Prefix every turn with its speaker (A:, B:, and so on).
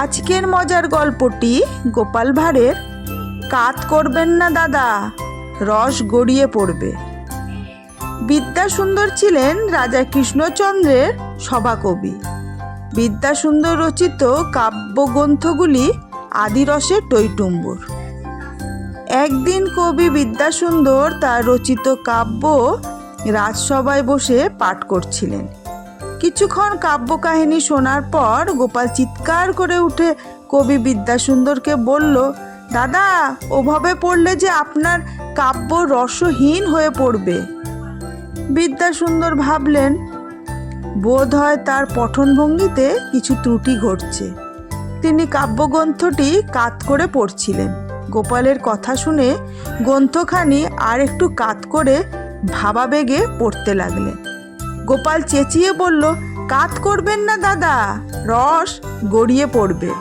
A: আজকের মজার গল্পটি গোপাল ভাঁড়ের কাত করবেন না দাদা, রস গড়িয়ে পড়বে। বিদ্যাসুন্দর ছিলেন রাজা কৃষ্ণচন্দ্রের সভাকবি। বিদ্যাসুন্দর রচিত কাব্যগ্রন্থগুলি আদিরসে টইটুম্বুর। একদিন কবি বিদ্যাসুন্দর তার রচিত কাব্য রাজসভায় বসে পাঠ করছিলেন। কিছুক্ষণ কাব্য কাহিনী শোনার পর গোপাল চিৎকার করে উঠে কবি বিদ্যাসুন্দরকে বলল, দাদা, ওভাবে পড়লে যে আপনার কাব্য রসহীন হয়ে পড়বে। বিদ্যাসুন্দর ভাবলেন, বোধ হয় তার পঠনভঙ্গিতে কিছু ত্রুটি ঘটছে। তিনি কাব্যগ্রন্থটি কাত করে পড়ছিলেন। গোপালের কথা শুনে গ্রন্থখানি আর একটু কাত করে ভাবাবেগে পড়তে লাগলেন। গোপাল চেঁচিয়ে বলল, কাত করবেন না দাদা, রস গড়িয়ে পড়বে।